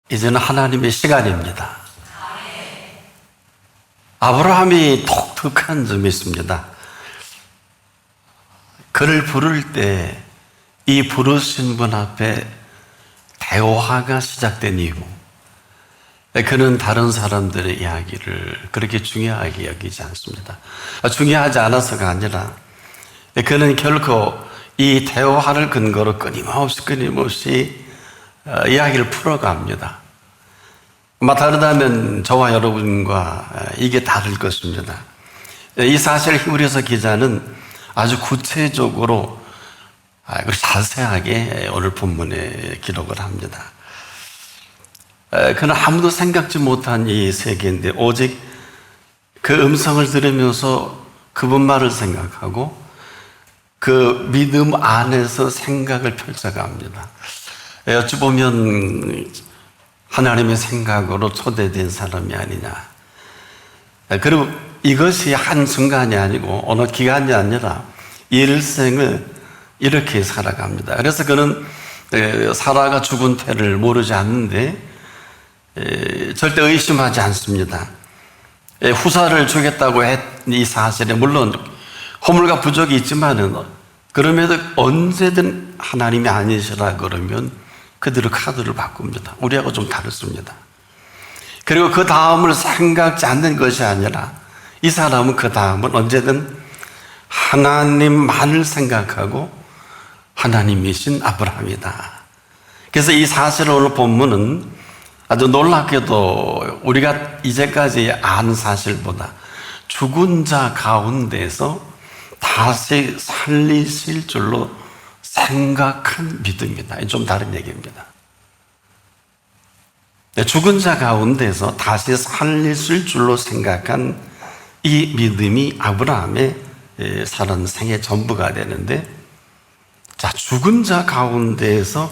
이제는 하나님의 시간입니다. 아브라함이 독특한 점이 있습니다. 그를 부를 때 이 부르신 분 앞에 대화가 시작된 이유, 그는 다른 사람들의 이야기를 그렇게 중요하게 여기지 않습니다. 중요하지 않아서가 아니라 그는 결코 이 대화를 근거로 끊임없이 이야기를 풀어갑니다. 아마 다르다면 저와 여러분과 이게 다를 것입니다. 이 사실을 히브리서 기자는 아주 구체적으로 자세하게 오늘 본문에 기록을 합니다. 그는 아무도 생각지 못한 이 세계인데 오직 그 음성을 들으면서 그분 말을 생각하고 그 믿음 안에서 생각을 펼쳐갑니다. 어찌 보면 하나님의 생각으로 초대된 사람이 아니냐. 그리고 이것이 한순간이 아니고 어느 기간이 아니라 일생을 이렇게 살아갑니다. 그래서 그는 사라가 죽은 태를 모르지 않는데 절대 의심하지 않습니다. 후사를 주겠다고 했 이 사실에 물론 허물과 부족이 있지만은 그럼에도 언제든 하나님이 아니시라 그러면 그들의 카드를 바꿉니다. 우리하고 좀 다릅니다. 그리고 그 다음을 생각지 않는 것이 아니라 이 사람은 그 다음은 언제든 하나님만을 생각하고 하나님이신 아브라함이다. 그래서 이 사실을 오늘 본문은 아주 놀랍게도 우리가 이제까지 아는 사실보다 죽은 자 가운데서 다시 살리실 줄로 생각한 믿음이다. 좀 다른 얘기입니다. 죽은 자 가운데서 다시 살리실 줄로 생각한 이 믿음이 아브라함의 사는 생의 전부가 되는데, 자, 죽은 자 가운데에서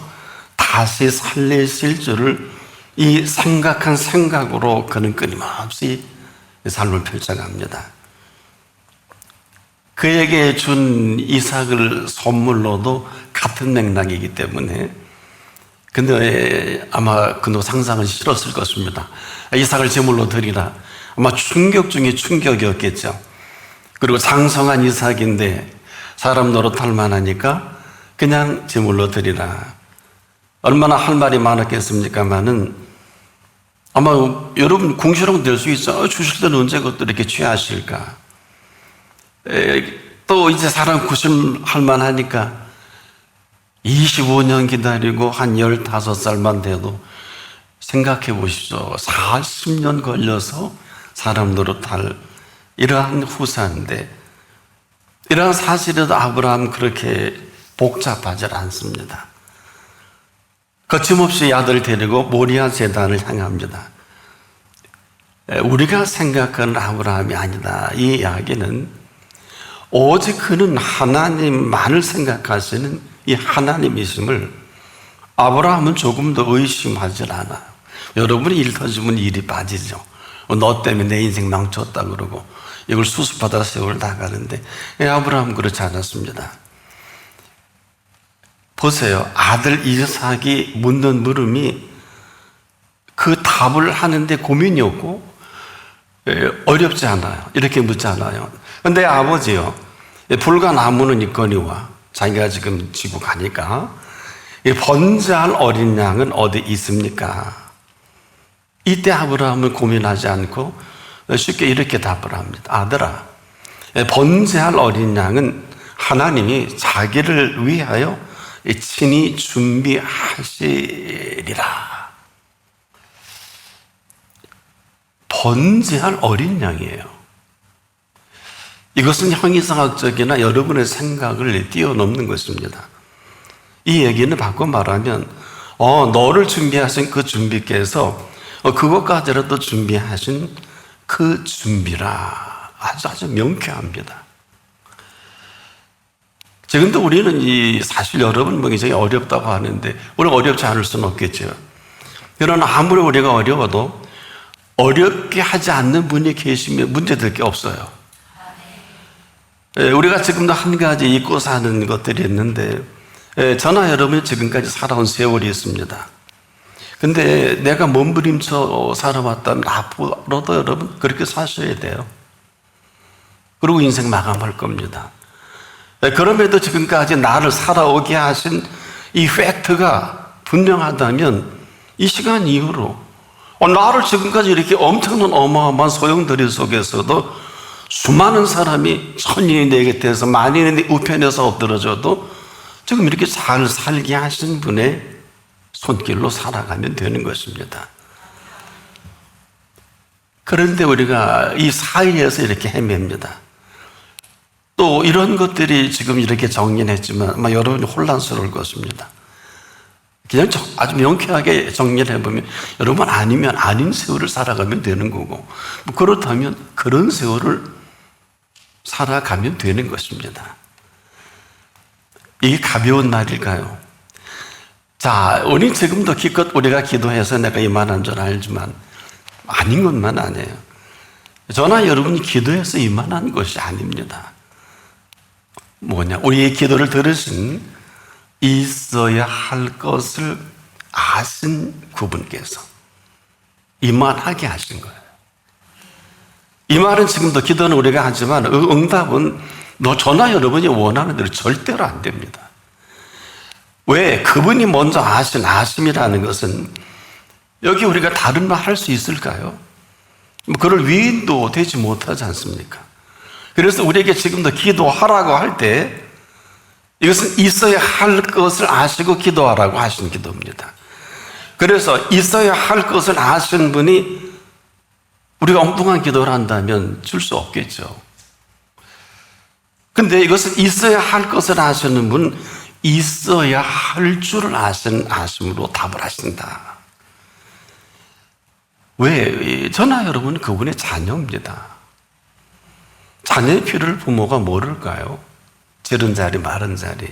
다시 살리실 줄을 이 생각한 생각으로 그는 끊임없이 삶을 펼쳐갑니다. 그에게 준 이삭을 선물로도 같은 맥락이기 때문에, 근데 아마 그도 상상은 싫었을 것입니다. 이삭을 제물로 드리라. 아마 충격 중에 충격이었겠죠. 그리고 장성한 이삭인데 사람 노릇할 만하니까 그냥 제물로 드리라. 얼마나 할 말이 많았겠습니까마는 아마 여러분 궁시렁 될 수 있어. 주실 때는 언제 그것도 이렇게 취하실까? 또 이제 사람 구실할 만하니까 25년 기다리고 한 15살만 돼도 생각해 보십시오. 40년 걸려서 사람 노릇할 이러한 후사인데, 이러한 사실에도 아브라함 그렇게 복잡하지 않습니다. 거침없이 아들 데리고 모리아 제단을 향합니다. 우리가 생각하는 아브라함이 아니다. 이 이야기는 오직 그는 하나님만을 생각하시는 이 하나님이심을 아브라함은 조금도 의심하지 않아요. 여러분이 일 터지면 일이 빠지죠. 너 때문에 내 인생 망쳤다 그러고 이걸 수습하다가 세월 나가는데, 아브라함은 그렇지 않았습니다. 보세요. 아들 이삭이 묻는 물음이 그 답을 하는데 고민이 없고 어렵지 않아요. 이렇게 묻지 않아요. 근데 아버지요, 불과 나무는 있거니와 자기가 지금 지고 가니까 번제할 어린 양은 어디 있습니까? 이때 아브라함은 고민하지 않고 쉽게 이렇게 답을 합니다. 아들아, 번제할 어린 양은 하나님이 자기를 위하여 친히 준비하시리라. 번제할 어린 양이에요. 이것은 형이상학적이나 여러분의 생각을 뛰어넘는 것입니다. 이 얘기는 바꿔 말하면 너를 준비하신 그 준비께서 그것까지라도 준비하신 그 준비라. 아주 명쾌합니다. 지금도 우리는 사실 여러분 굉장히 어렵다고 하는데 우리가 어렵지 않을 수는 없겠죠. 그러나 아무리 우리가 어려워도 어렵게 하지 않는 분이 계시면 문제될 게 없어요. 우리가 지금도 한 가지 잊고 사는 것들이 있는데, 저나 여러분이 지금까지 살아온 세월이 있습니다. 근데 내가 몸부림쳐 살아왔다면 앞으로도 여러분 그렇게 사셔야 돼요. 그리고 인생 마감할 겁니다. 그럼에도 지금까지 나를 살아오게 하신 이 팩트가 분명하다면 이 시간 이후로 나를 지금까지 이렇게 엄청난 어마어마한 소용돌이 속에서도 수많은 사람이 천인이 내 곁에서 만인이 내 우편에서 엎드러져도 지금 이렇게 잘 살게 하신 분의 손길로 살아가면 되는 것입니다. 그런데 우리가 이 사이에서 이렇게 헤맵니다. 또 이런 것들이 지금 이렇게 정리했지만 아마 여러분이 혼란스러울 것입니다. 그냥 아주 명쾌하게 정리를 해보면 여러분 아니면 아닌 세월을 살아가면 되는 거고 그렇다면 그런 세월을 살아가면 되는 것입니다. 이게 가벼운 날일까요? 자, 우리 지금도 기껏 우리가 기도해서 내가 이만한 줄 알지만 아닌 것만 아니에요. 저나 여러분이 기도해서 이만한 것이 아닙니다. 뭐냐? 우리의 기도를 들으신 있어야 할 것을 아신 그분께서 이만하게 하신 거예요. 이 말은 지금도 기도는 우리가 하지만 응답은 저나 여러분이 원하는 대로 절대로 안 됩니다. 왜? 그분이 먼저 아신 아심이라는 것은 여기 우리가 다른 말 할 수 있을까요? 그럴 위인도 되지 못하지 않습니까? 그래서 우리에게 지금도 기도하라고 할 때 이것은 있어야 할 것을 아시고 기도하라고 하신 기도입니다. 그래서 있어야 할 것을 아신 분이 우리가 엉뚱한 기도를 한다면 줄 수 없겠죠. 근데 이것은 있어야 할 것을 아시는 분, 있어야 할 줄을 아신 아심으로 답을 하신다. 왜? 저나 여러분은 그분의 자녀입니다. 자녀의 필요를 부모가 모를까요? 지른 자리, 마른 자리.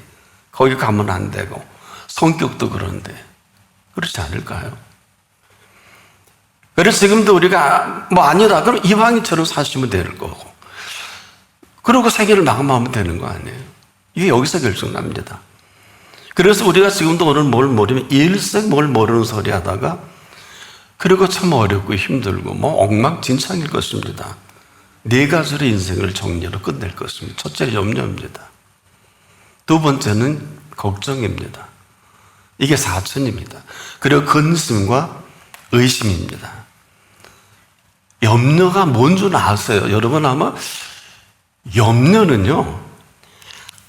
거기 가면 안 되고, 성격도 그런데. 그렇지 않을까요? 그래서 지금도 우리가 아니다. 그럼 이방인처럼 사시면 될 거고. 그러고 세계를 마감하면 되는 거 아니에요? 이게 여기서 결정납니다. 그래서 우리가 지금도 오늘 뭘 모르면 일생 뭘 모르는 소리 하다가 그리고 참 어렵고 힘들고 엉망진창일 것입니다. 네 가지로 인생을 정리로 끝낼 것입니다. 첫째는 염려입니다. 두 번째는 걱정입니다. 이게 사천입니다. 그리고 근심과 의심입니다. 염려가 뭔 줄 아세요? 여러분 아마 염려는요,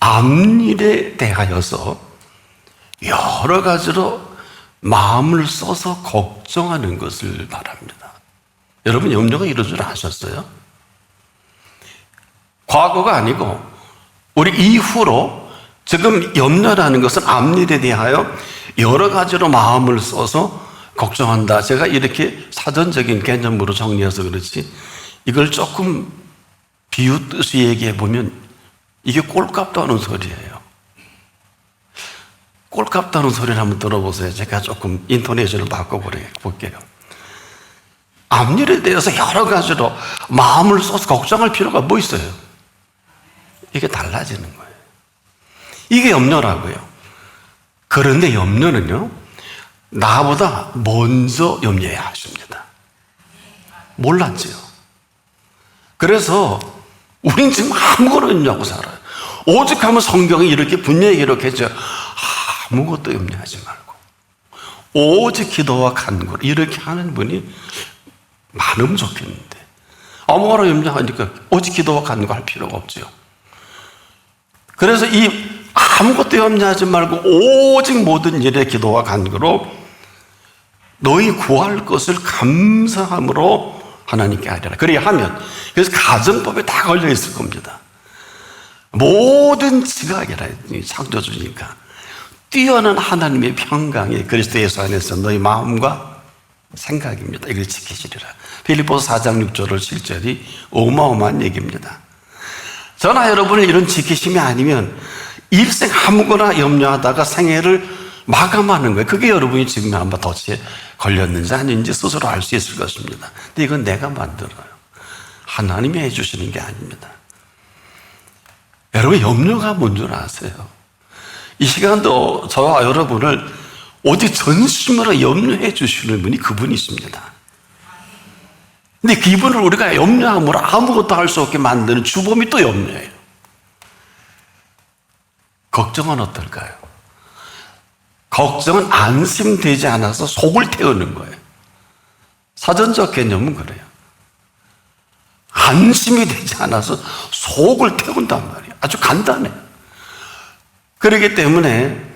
앞일에 대하여서 여러 가지로 마음을 써서 걱정하는 것을 말합니다. 여러분 염려가 이런 줄 아셨어요? 과거가 아니고 우리 이후로 지금 염려라는 것은 앞일에 대하여 여러 가지로 마음을 써서 걱정한다. 제가 이렇게 사전적인 개념으로 정리해서 그렇지 이걸 조금 비웃듯이 얘기해 보면 이게 꼴값도 하는 소리예요. 꼴값도 하는 소리를 한번 들어보세요. 제가 조금 인토네이션을 바꿔볼게요. 앞일에 대해서 여러 가지로 마음을 써서 걱정할 필요가 뭐 있어요? 이게 달라지는 거예요. 이게 염려라고요. 그런데 염려는요, 나보다 먼저 염려해야 하십니다. 몰랐지요. 그래서 우린 지금 아무거나 염려하고 살아요. 오직 하면 성경이 이렇게 분명히 기록했죠. 아무것도 염려하지 말고 오직 기도와 간구로 이렇게 하는 분이 많으면 좋겠는데 아무거나 염려하니까 오직 기도와 간구 할 필요가 없죠. 그래서 이 아무것도 염려하지 말고 오직 모든 일에 기도와 간구로 너희 구할 것을 감사함으로 하나님께 하리라. 그래야 하면, 그래서 가정법에 다 걸려 있을 겁니다. 모든 지각이라 창조주니까 뛰어난 하나님의 평강이 그리스도 예수 안에서 너희 마음과 생각입니다. 이걸 지키시리라. 빌립보서 4장 6절을 7절이 어마어마한 얘기입니다. 저나 여러분의 이런 지키심이 아니면 일생 아무거나 염려하다가 생애를 마감하는 거예요. 그게 여러분이 지금 한번 덫에 걸렸는지 아닌지 스스로 알 수 있을 것입니다. 근데 이건 내가 만들어요. 하나님이 해주시는 게 아닙니다. 여러분 염려가 뭔 줄 아세요? 이 시간도 저와 여러분을 오직 전심으로 염려해 주시는 분이 그분이십니다. 근데 그분을 우리가 염려함으로 아무것도 할 수 없게 만드는 주범이 또 염려예요. 걱정은 어떨까요? 걱정은 안심되지 않아서 속을 태우는 거예요. 사전적 개념은 그래요. 안심이 되지 않아서 속을 태운단 말이에요. 아주 간단해요. 그렇기 때문에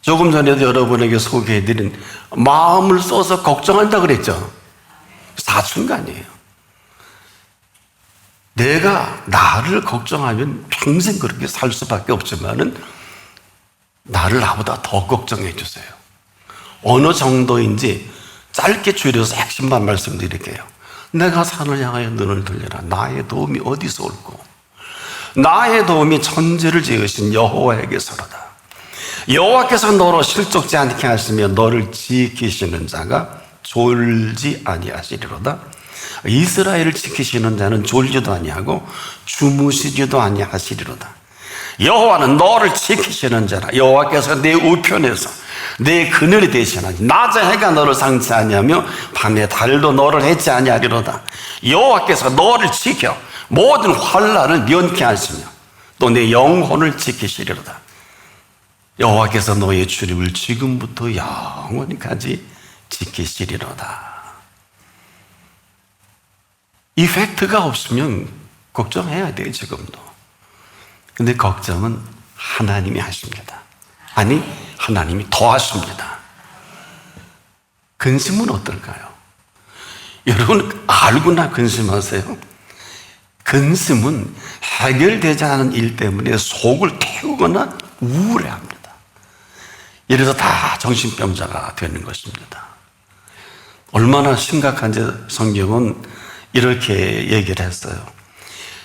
조금 전에도 여러분에게 소개해드린 마음을 써서 걱정한다 그랬죠. 사순간이에요. 내가 나를 걱정하면 평생 그렇게 살 수밖에 없지만은 나를 나보다 더 걱정해 주세요. 어느 정도인지 짧게 줄여서 핵심만 말씀드릴게요. 내가 산을 향하여 눈을 들려라. 나의 도움이 어디서 올고 나의 도움이 천지를 지으신 여호와에게서로다. 여호와께서 너로 실족지 않게 하시며 너를 지키시는 자가 졸지 아니하시리로다. 이스라엘을 지키시는 자는 졸지도 아니하고 주무시지도 아니하시리로다. 여호와는 너를 지키시는 자라. 여호와께서 내 우편에서 내 그늘이 되시나니 낮에 해가 너를 상치 아니하며 밤에 달도 너를 해치 아니하리로다. 여호와께서 너를 지켜 모든 환난을 면케 하시며 또 내 영혼을 지키시리로다. 여호와께서 너의 출입을 지금부터 영원히까지 지키시리로다. 이 팩트가 없으면 걱정해야 돼요, 지금도. 근데 걱정은 하나님이 하십니다. 아니, 하나님이 더 하십니다. 근심은 어떨까요? 여러분, 알고나 근심하세요? 근심은 해결되지 않은 일 때문에 속을 태우거나 우울해합니다. 이래서 다 정신병자가 되는 것입니다. 얼마나 심각한지 성경은 이렇게 얘기를 했어요.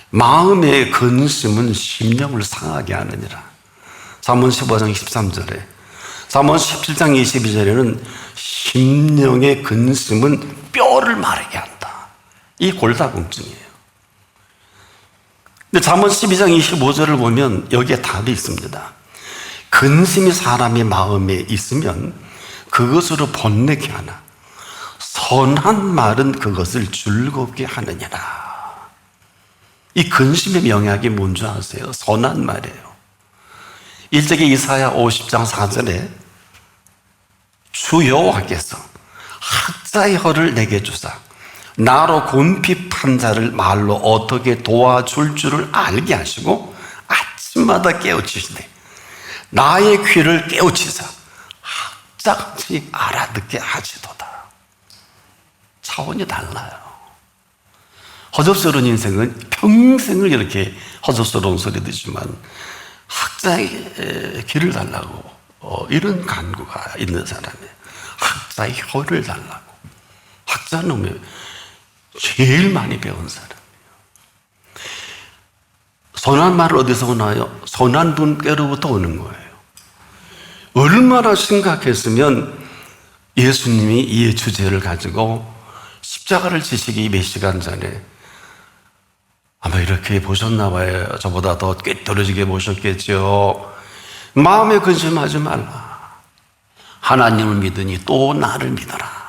마음의 근심은 심령을 상하게 하느니라. 잠언 15장 13절에, 잠언 17장 22절에는 심령의 근심은 뼈를 마르게 한다. 이 골다공증이에요. 근데 잠언 12장 25절을 보면 여기에 답이 있습니다. 근심이 사람의 마음에 있으면 그것으로 번뇌케 하나 선한 말은 그것을 즐겁게 하느니라. 이 근심의 명약이 뭔지 아세요? 선한 말이에요. 일제기 이사야 50장 4절에 주 여호와께서 학자의 혀를 내게 주사 나로 곤핍한 자를 말로 어떻게 도와줄 줄을 알게 하시고 아침마다 깨우치시되 나의 귀를 깨우치사 학자같이 알아듣게 하시도다. 차원이 달라요. 허접스러운 인생은 평생을 이렇게 허접스러운 소리 듣지만 학자의 귀를 달라고 이런 간구가 있는 사람이에요. 학자의 혀를 달라고. 학자는 제일 많이 배운 사람이에요. 선한 말을 어디서 오나요? 선한 분께로부터 오는 거예요. 얼마나 심각했으면 예수님이 이 주제를 가지고 십자가를 지시기 몇 시간 전에 아마 이렇게 보셨나 봐요. 저보다 더 꿰뚫어지게 보셨겠죠. 마음에 근심하지 말라. 하나님을 믿으니 또 나를 믿어라.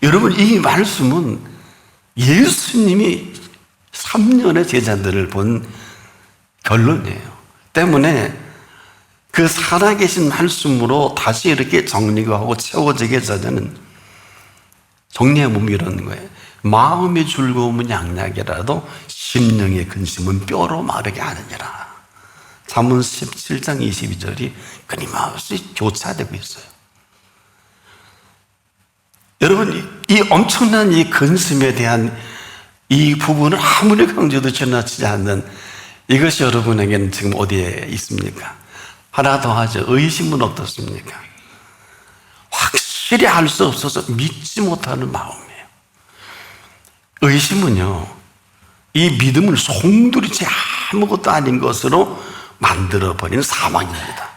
여러분, 이 말씀은 예수님이 3년의 제자들을 본 결론이에요. 때문에 그 살아계신 말씀으로 다시 이렇게 정리가 하고 채워지게 전에는 정리해보면 이런 거예요. 마음의 즐거움은 양약이라도 심령의 근심은 뼈로 마르게 하느니라. 잠언 17장 22절이 끊임없이 교차되고 있어요. 여러분, 이 엄청난 이 근심에 대한 이 부분을 아무리 강조도 지나치지 않는 이것이 여러분에게는 지금 어디에 있습니까? 하나 더 하죠. 의심은 어떻습니까? 확실히 알 수 없어서 믿지 못하는 마음이에요. 의심은요, 이 믿음을 송두리째 아무것도 아닌 것으로 만들어버리는 사망입니다.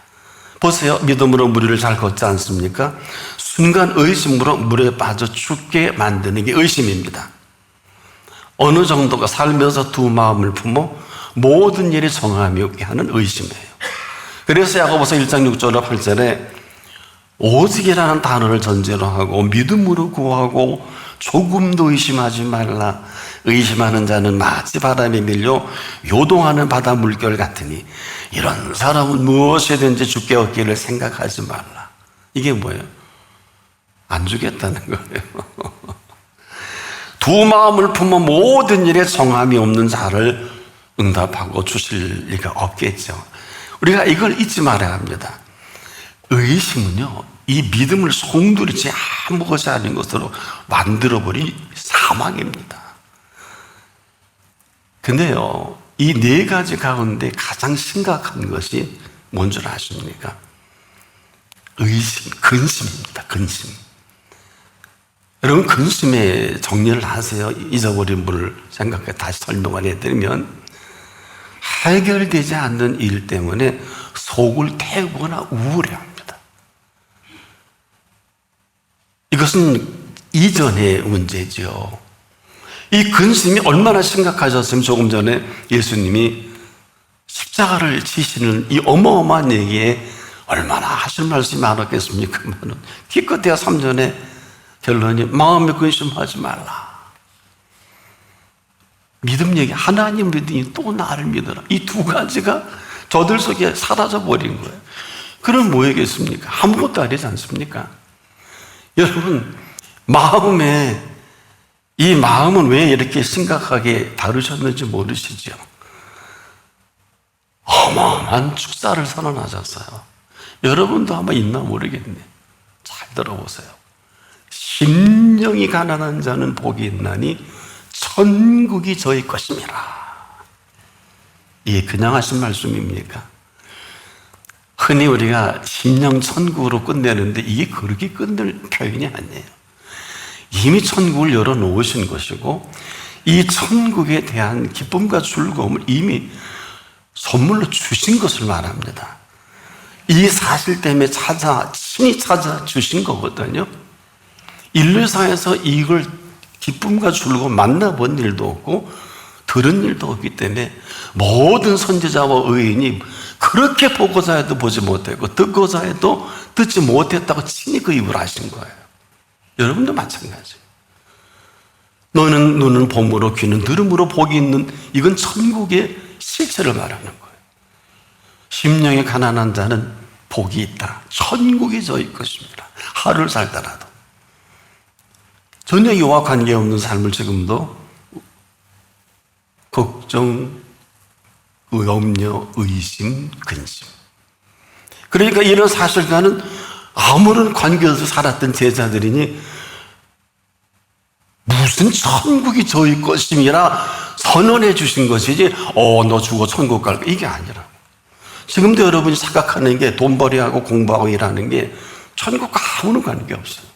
보세요. 믿음으로 무리를 잘 걷지 않습니까? 순간 의심으로 물에 빠져 죽게 만드는 게 의심입니다. 어느 정도가 살면서 두 마음을 품어 모든 일이 정함이 없게 하는 의심이에요. 그래서 야고보서 1장 6절과 8절에 오직이라는 단어를 전제로 하고 믿음으로 구하고 조금도 의심하지 말라. 의심하는 자는 마치 바람에 밀려 요동하는 바다 물결 같으니 이런 사람은 무엇이든지 주께 얻기를 생각하지 말라. 이게 뭐예요? 안 주겠다는 거예요. 두 마음을 품어 모든 일에 정함이 없는 자를 응답하고 주실 리가 없겠죠. 우리가 이걸 잊지 말아야 합니다. 의심은요, 이 믿음을 송두리째 아무것이 아닌 것으로 만들어버린 사망입니다. 근데요, 이 네 가지 가운데 가장 심각한 것이 뭔 줄 아십니까? 의심, 근심입니다. 근심. 여러분, 근심의 정리를 하세요. 잊어버린 분을 생각해 다시 설명을 해드리면, 해결되지 않는 일 때문에 속을 태우거나 우울해합니다. 이것은 이전의 문제죠. 이 근심이 얼마나 심각하셨으면 조금 전에 예수님이 십자가를 지시는 이 어마어마한 얘기에 얼마나 하실 말씀이 많았겠습니까? 기껏해야 3전에 결론이 마음에 근심하지 말라. 믿음 얘기, 하나님 믿으니 또 나를 믿어라. 이 두 가지가 저들 속에 사라져 버린 거예요. 그럼 뭐겠습니까? 아무것도 아니지 않습니까? 여러분, 이 마음은 왜 이렇게 심각하게 다루셨는지 모르시죠? 어마어마한 축사를 선언하셨어요. 여러분도 아마 있나 모르겠네. 잘 들어보세요. 심령이 가난한 자는 복이 있나니 천국이 저희 것임이라. 이게 그냥 하신 말씀입니까? 흔히 우리가 심령 천국으로 끝내는데 이게 그렇게 끝낼 표현이 아니에요. 이미 천국을 열어놓으신 것이고 이 천국에 대한 기쁨과 즐거움을 이미 선물로 주신 것을 말합니다. 이 사실 때문에 친히 찾아주신 거거든요. 인류사에서 이걸 기쁨과 즐거움 만나본 일도 없고 들은 일도 없기 때문에 모든 선지자와 의인이 그렇게 보고자 해도 보지 못했고 듣고자 해도 듣지 못했다고 친히 그 입을 하신 거예요. 여러분도 마찬가지예요. 너는 눈은 봄으로 귀는 들음으로 복이 있는, 이건 천국의 실체를 말하는 거예요. 심령이 가난한 자는 복이 있다. 천국이 저희 것입니다. 하루를 살더라도. 전혀 이와 관계없는 삶을 지금도 걱정, 염려, 의심, 근심. 그러니까 이런 사실과는 아무런 관계없이 살았던 제자들이니 무슨 천국이 저희 것임이라 선언해 주신 것이지 너 죽어 천국 갈 거야 이게 아니라고. 지금도 여러분이 생각하는 게 돈벌이하고 공부하고 일하는 게 천국과 아무런 관계없어요.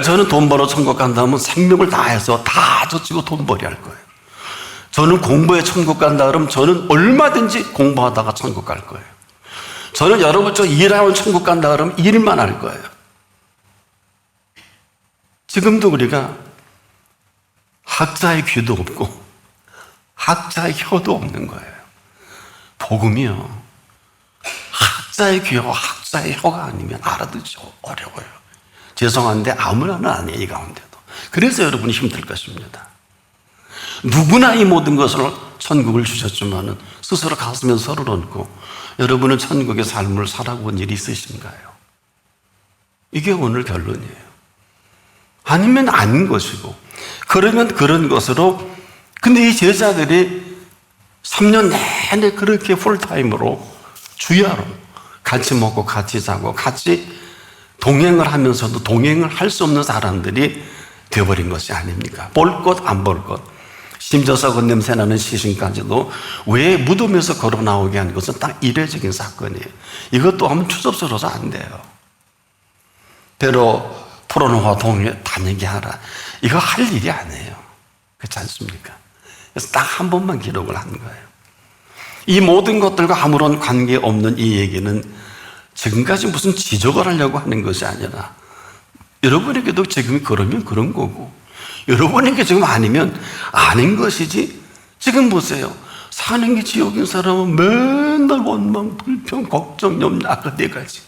저는 돈 벌어 천국 간다면 생명을 다해서 다 젖히고 돈벌이 할 거예요. 저는 공부에 천국 간다 그러면 저는 얼마든지 공부하다가 천국 갈 거예요. 저는 여러분처럼 일하면 천국 간다 그러면 일만 할 거예요. 지금도 우리가 학자의 귀도 없고 학자의 혀도 없는 거예요. 복음이요, 학자의 귀와 학자의 혀가 아니면 알아듣기 어려워요. 죄송한데 아무나는 아니에요, 이 가운데도. 그래서 여러분이 힘들 것입니다. 누구나 이 모든 것을 천국을 주셨지만 스스로 가슴에 서를 얹고 여러분은 천국의 삶을 살아본 일이 있으신가요? 이게 오늘 결론이에요. 아니면 아닌 것이고, 그러면 그런 것으로. 근데 이 제자들이 3년 내내 그렇게 풀타임으로 주야로 같이 먹고 같이 자고 같이 동행을 하면서도 동행을 할 수 없는 사람들이 되어버린 것이 아닙니까? 볼 것 안 볼 것, 심지어 썩은 냄새 나는 시신까지도 왜 무덤에서 걸어 나오게 한 것은 딱 이례적인 사건이에요. 이것도 하면 추접스러워서 안 돼요. 배로 풀어놓아 동네 다니게 하라, 이거 할 일이 아니에요. 그렇지 않습니까? 그래서 딱 한 번만 기록을 한 거예요. 이 모든 것들과 아무런 관계없는 이 얘기는 지금까지 무슨 지적을 하려고 하는 것이 아니라 여러분에게도 지금 그러면 그런 거고 여러분에게 지금 아니면 아닌 것이지. 지금 보세요. 사는 게 지옥인 사람은 맨날 원망, 불평, 걱정, 염려, 아까 네 가지.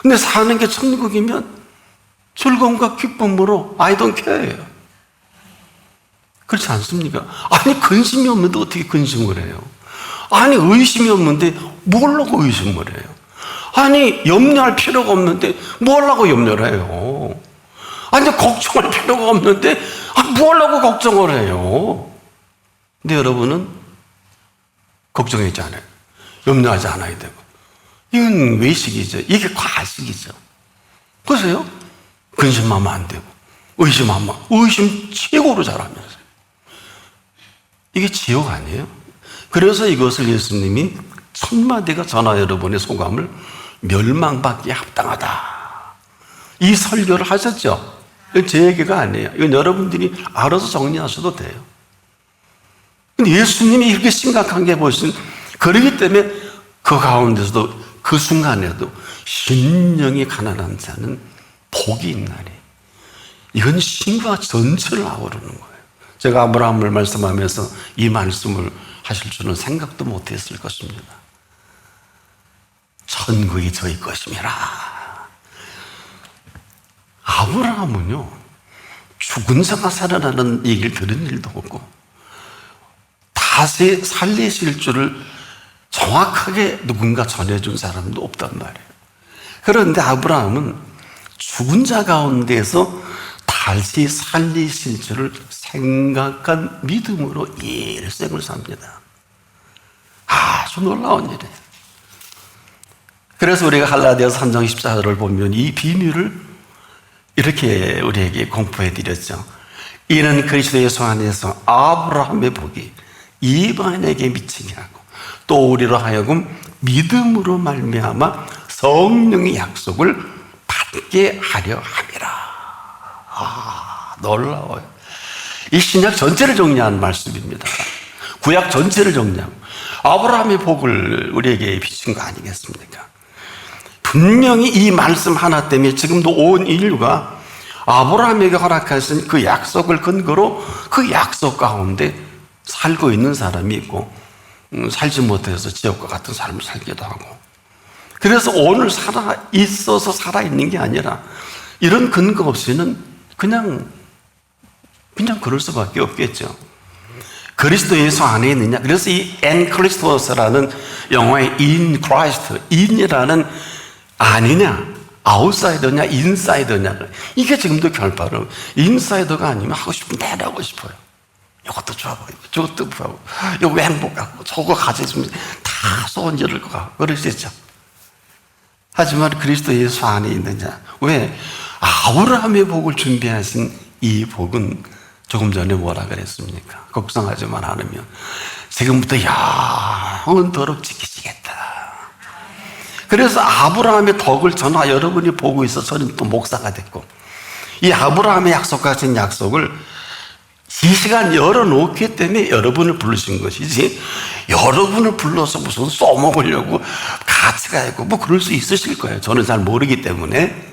근데 사는 게 천국이면 즐거움과 기쁨으로 I don't care예요. 그렇지 않습니까? 아니 근심이 없는데 어떻게 근심을 해요? 아니 의심이 없는데 뭘라고 의심을 해요? 아니 염려할 필요가 없는데 뭘라고 염려를 해요? 아니 걱정할 필요가 없는데 뭘라고 걱정을 해요? 근데 여러분은 걱정하지 않아요. 염려하지 않아야 되고. 이건 외식이죠. 이게 과식이죠. 보세요. 근심하면 안 되고 의심하면 의심 최고로 잘하면서. 이게 지옥 아니에요? 그래서 이것을 예수님이 천마디가 저나 여러분의 소감을 멸망받기에 합당하다. 이 설교를 하셨죠? 이건 제 얘기가 아니에요. 이건 여러분들이 알아서 정리하셔도 돼요. 근데 예수님이 이렇게 심각한 게 보신, 그러기 때문에 그 가운데서도 그 순간에도 심령이 가난한 자는 복이 있나니. 이건 신과 전체를 아우르는 거예요. 제가 아브라함을 말씀하면서 이 말씀을 하실 줄은 생각도 못했을 것입니다. 천국이 저희 것임이라. 아브라함은요, 죽은 자가 살아나는 얘기를 들은 일도 없고 다시 살리실 줄을 정확하게 누군가 전해준 사람도 없단 말이에요. 그런데 아브라함은 죽은 자 가운데서 다시 살리실 줄을 생각한 믿음으로 일생을 삽니다. 아주 놀라운 일이에요. 그래서 우리가 갈라디아서 3장 14절을 보면 이 비밀을 이렇게 우리에게 공포해 드렸죠. 이는 그리스도 예수 안에서 아브라함의 복이 이방인에게 미치게 하고 또 우리로 하여금 믿음으로 말미암아 성령의 약속을 받게 하려 함이라. 놀라워요. 이 신약 전체를 정리한 말씀입니다. 구약 전체를 정리하고 아브라함의 복을 우리에게 비친 거 아니겠습니까? 분명히 이 말씀 하나 때문에 지금도 온 인류가 아브라함에게 허락하신 그 약속을 근거로 그 약속 가운데 살고 있는 사람이 있고 살지 못해서 지옥과 같은 삶을 살기도 하고, 그래서 오늘 살아있어서 살아있는 게 아니라 이런 근거 없이는 그냥 그럴 수밖에 없겠죠. 그리스도 예수 안에 있느냐. 그래서 이 in Christos라는 영어의 in Christ, in이라는 아니냐, 아웃사이더냐, 인사이더냐. 이게 지금도 결바로 인사이더가 아니면 하고 싶은 대로 하고 싶어요. 이것도 좋아 보이고 저것도 좋아 보이고 이거 행복하고 저거 가졌으면 다 소원 이룰 것 같고 그러시죠. 하지만 그리스도 예수 안에 있느냐. 왜? 아브라함의 복을 준비하신 이 복은 조금 전에 뭐라 그랬습니까? 걱정하지만 않으면 지금부터 영원토록 지키시겠다. 그래서 아브라함의 덕을 저나 여러분이 보고 있어 저는 또 목사가 됐고, 이 아브라함의 약속 같은 약속을 이 시간 열어놓기 때문에 여러분을 부르신 것이지, 여러분을 불러서 무슨 써먹으려고 가치가 있고 뭐 그럴 수 있으실 거예요. 저는 잘 모르기 때문에.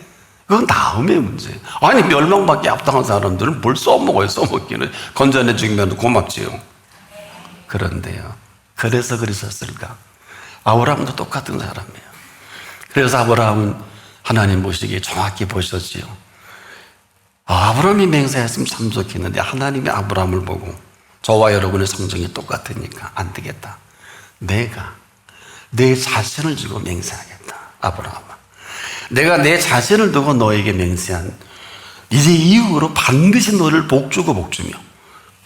그건 다음의 문제예요. 아니 멸망받기 합당한 사람들은 뭘 써먹어요. 써먹기는 건전해 주면 고맙지요. 그런데요, 그래서 그러셨을까? 아브라함도 똑같은 사람이에요. 그래서 아브라함은 하나님 보시기에 정확히 보셨지요. 아브라함이 맹세했으면 참 좋겠는데 하나님이 아브라함을 보고 저와 여러분의 성정이 똑같으니까 안 되겠다. 내가 내 자신을 주고 맹세하겠다. 아브라함아, 내가 내 자신을 두고 너에게 맹세한 이제 이후로 반드시 너를 복주고 복주며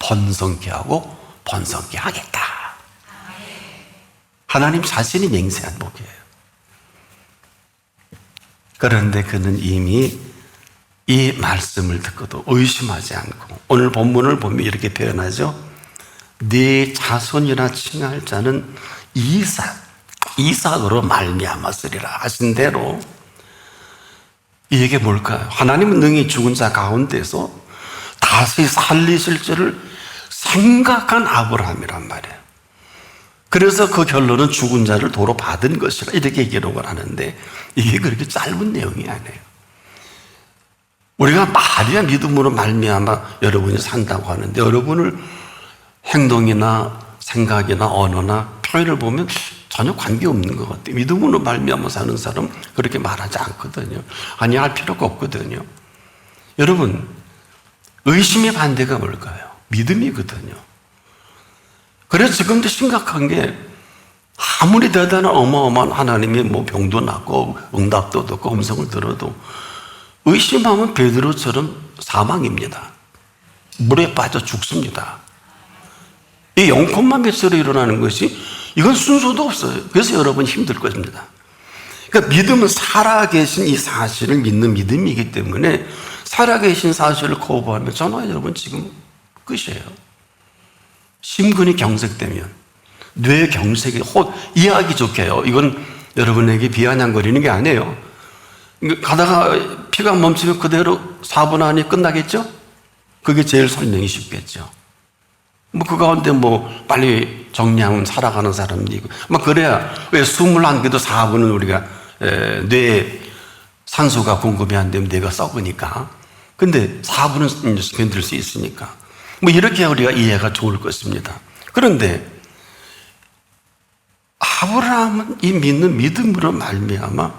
번성케 하고 번성케 하겠다. 하나님 자신이 맹세한 복이에요. 그런데 그는 이미 이 말씀을 듣고도 의심하지 않고, 오늘 본문을 보면 이렇게 표현하죠. 네 자손이라 칭할 자는 이삭으로 말미암았으리라 하신 대로, 이게 뭘까요? 하나님은 능히 죽은 자 가운데서 다시 살리실 줄을 생각한 아브라함이란 말이에요. 그래서 그 결론은 죽은 자를 도로 받은 것이라 이렇게 기록을 하는데, 이게 그렇게 짧은 내용이 아니에요. 우리가 말이야 믿음으로 말미암아 여러분이 산다고 하는데, 여러분을 행동이나 생각이나 언어나 표현을 보면 전혀 관계없는 것 같아요. 믿음으로 말미암아 사는 사람 그렇게 말하지 않거든요. 아니, 할 필요가 없거든요. 여러분, 의심의 반대가 뭘까요? 믿음이거든요. 그래서 지금도 심각한 게 아무리 대단한 어마어마한 하나님의 병도 낫고 응답도 듣고 음성을 들어도 의심하면 베드로처럼 사망입니다. 물에 빠져 죽습니다. 이 0,몇으로 일어나는 것이 이건 순서도 없어요. 그래서 여러분 힘들 것입니다. 그러니까 믿음은 살아계신 이 사실을 믿는 믿음이기 때문에 살아계신 사실을 거부하면 저는 여러분 지금 끝이에요. 심근이 경색되면 뇌 경색이 이해하기 좋게요. 이건 여러분에게 비아냥거리는 게 아니에요. 가다가 피가 멈추면 그대로 4분 안에 끝나겠죠? 그게 제일 설명이 쉽겠죠. 그 가운데 빨리 정리하면 살아가는 사람도 있고, 그래야 왜 숨을 안 쉬어도 4분은 우리가 뇌에 산소가 공급이 안 되면 뇌가 썩으니까. 근데 4분은 견딜 수 있으니까. 이렇게 우리가 이해가 좋을 것입니다. 그런데 아브라함은 이 믿는 믿음으로 말미암아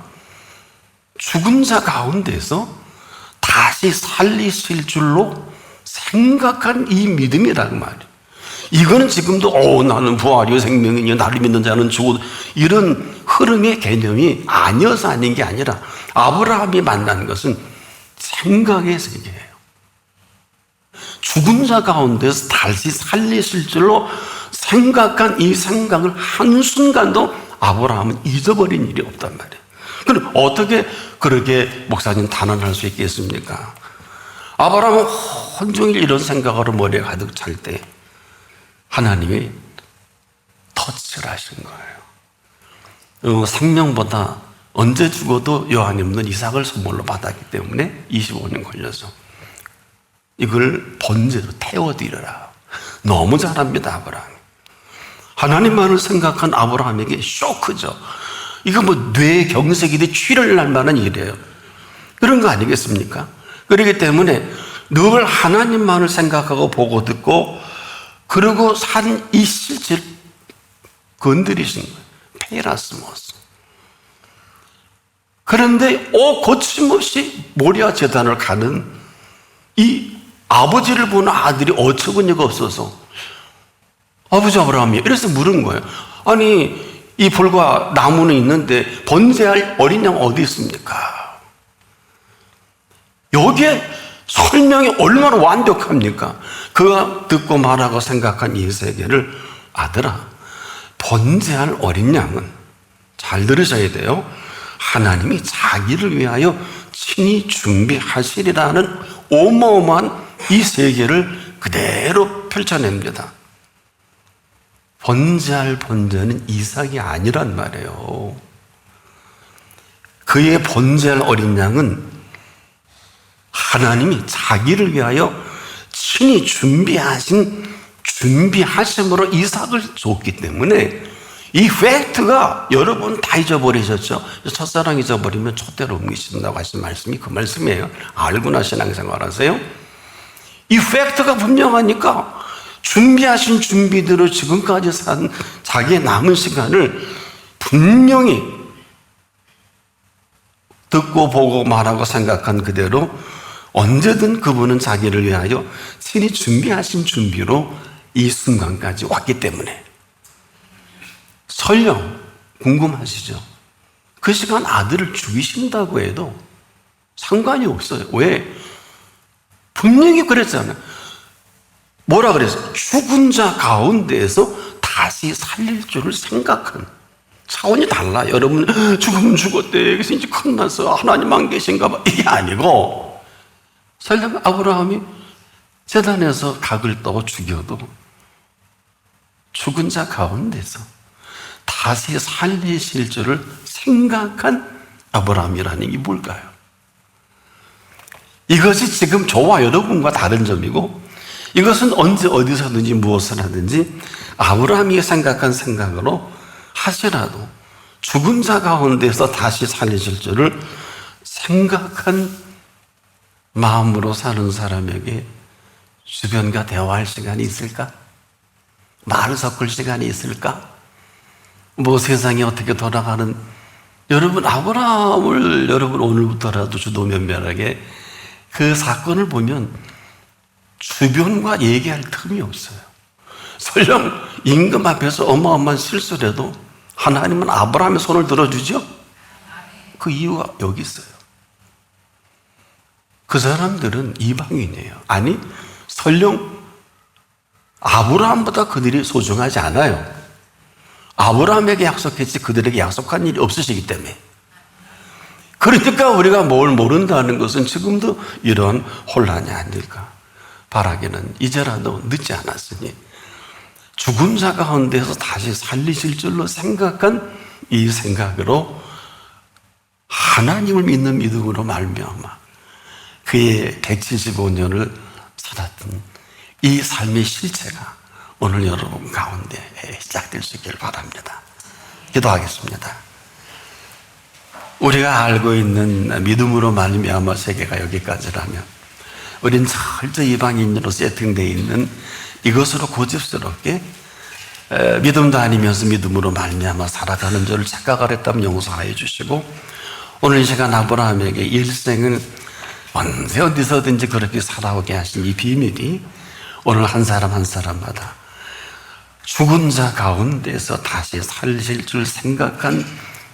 죽은 자 가운데서 다시 살리실 줄로 생각한 이 믿음이라는 말이에요. 이거는 지금도 나는 부활이요 생명이요 나를 믿는 자는 죽어도 이런 흐름의 개념이 아니어서 아닌 게 아니라 아브라함이 만난 것은 생각의 세계예요. 죽은 자 가운데서 다시 살리실 줄로 생각한 이 생각을 한순간도 아브라함은 잊어버린 일이 없단 말이에요. 그럼 어떻게 그렇게 목사님 단언할 수 있겠습니까? 아브라함은 온종일 이런 생각으로 머리에 가득 찰 때 하나님이 터치를 하신 거예요. 생명보다 언제 죽어도 여한이 없는 이삭을 선물로 받았기 때문에 25년 걸려서 이걸 번제로 태워드리라. 너무 잘합니다, 아브라함. 하나님만을 생각한 아브라함에게 쇼크죠. 이거 뇌 경색이 취를 날 만한 일이에요. 그런 거 아니겠습니까? 그렇기 때문에 늘 하나님만을 생각하고 보고 듣고 그러고 산 이 실체를 건드리신 거예요. 페라스모스. 그런데 거침없이 모리아 제단을 가는 이 아버지를 보는 아들이 어처구니가 없어서 아버지 아브라함이 이래서 물은 거예요. 아니 이 불과 나무는 있는데 번제할 어린 양 어디 있습니까? 여기에 설명이 얼마나 완벽합니까? 그가 듣고 말하고 생각한 이 세계를 아들아 번제할 어린 양은 잘 들으셔야 돼요. 하나님이 자기를 위하여 친히 준비하시리라는 어마어마한 이 세계를 그대로 펼쳐냅니다. 번제할 번제는 이삭이 아니란 말이에요. 그의 번제할 어린 양은 하나님이 자기를 위하여 친히 준비하심으로 이삭을 줬기 때문에 이 팩트가 여러분 다 잊어버리셨죠? 첫사랑 잊어버리면 촛대로 옮기신다고 하신 말씀이 그 말씀이에요. 알고나 신앙생활 하세요? 이 팩트가 분명하니까 준비하신 준비대로 지금까지 산 자기의 남은 시간을 분명히 듣고 보고 말하고 생각한 그대로 언제든 그분은 자기를 위하여 친히 준비하신 준비로 이 순간까지 왔기 때문에 설령 궁금하시죠? 그 시간 아들을 죽이신다고 해도 상관이 없어요. 왜? 분명히 그랬잖아요. 뭐라 그랬어요? 죽은 자 가운데에서 다시 살릴 줄을 생각한 차원이 달라. 여러분 죽으면 죽었대. 그래서 이제 끝났어. 하나님 안 계신가 봐. 이게 아니고 설령 아브라함이 제단에서 닭을 떠 죽여도 죽은 자 가운데서 다시 살리실 줄을 생각한 아브라함이라는 게 뭘까요? 이것이 지금 저와 여러분과 다른 점이고 이것은 언제 어디서든지 무엇을 하든지 아브라함이 생각한 생각으로 하시라도 죽은 자 가운데서 다시 살리실 줄을 생각한 마음으로 사는 사람에게 주변과 대화할 시간이 있을까? 말을 섞을 시간이 있을까? 뭐 세상이 어떻게 돌아가는, 여러분 아브라함을 여러분 오늘부터라도 주도면밀하게 그 사건을 보면 주변과 얘기할 틈이 없어요. 설령 임금 앞에서 어마어마한 실수를 해도 하나님은 아브라함의 손을 들어주죠? 그 이유가 여기 있어요. 그 사람들은 이방인이에요. 아니, 설령 아브라함보다 그들이 소중하지 않아요. 아브라함에게 약속했지 그들에게 약속한 일이 없으시기 때문에. 그러니까 우리가 뭘 모른다는 것은 지금도 이런 혼란이 아닐까 바라기는 이제라도 늦지 않았으니 죽은 자 가운데서 다시 살리실 줄로 생각한 이 생각으로 하나님을 믿는 믿음으로 말미암아 그의 175년을 살았던 이 삶의 실체가 오늘 여러분 가운데 시작될 수 있기를 바랍니다. 기도하겠습니다. 우리가 알고 있는 믿음으로 말미암아 세계가 여기까지라면 우린 철저히 이방인으로 세팅되어 있는 이것으로 고집스럽게 믿음도 아니면서 믿음으로 말미암아 살아가는 저를 착각하랬다면 용서하여 주시고, 오늘 이 시간 아브라함에게 일생을 언제 어디서든지 그렇게 살아오게 하신 이 비밀이 오늘 한 사람 한 사람마다 죽은 자 가운데서 다시 살실 줄 생각한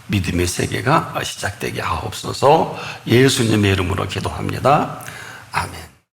믿음의 세계가 시작되게 하옵소서. 예수님의 이름으로 기도합니다. 아멘.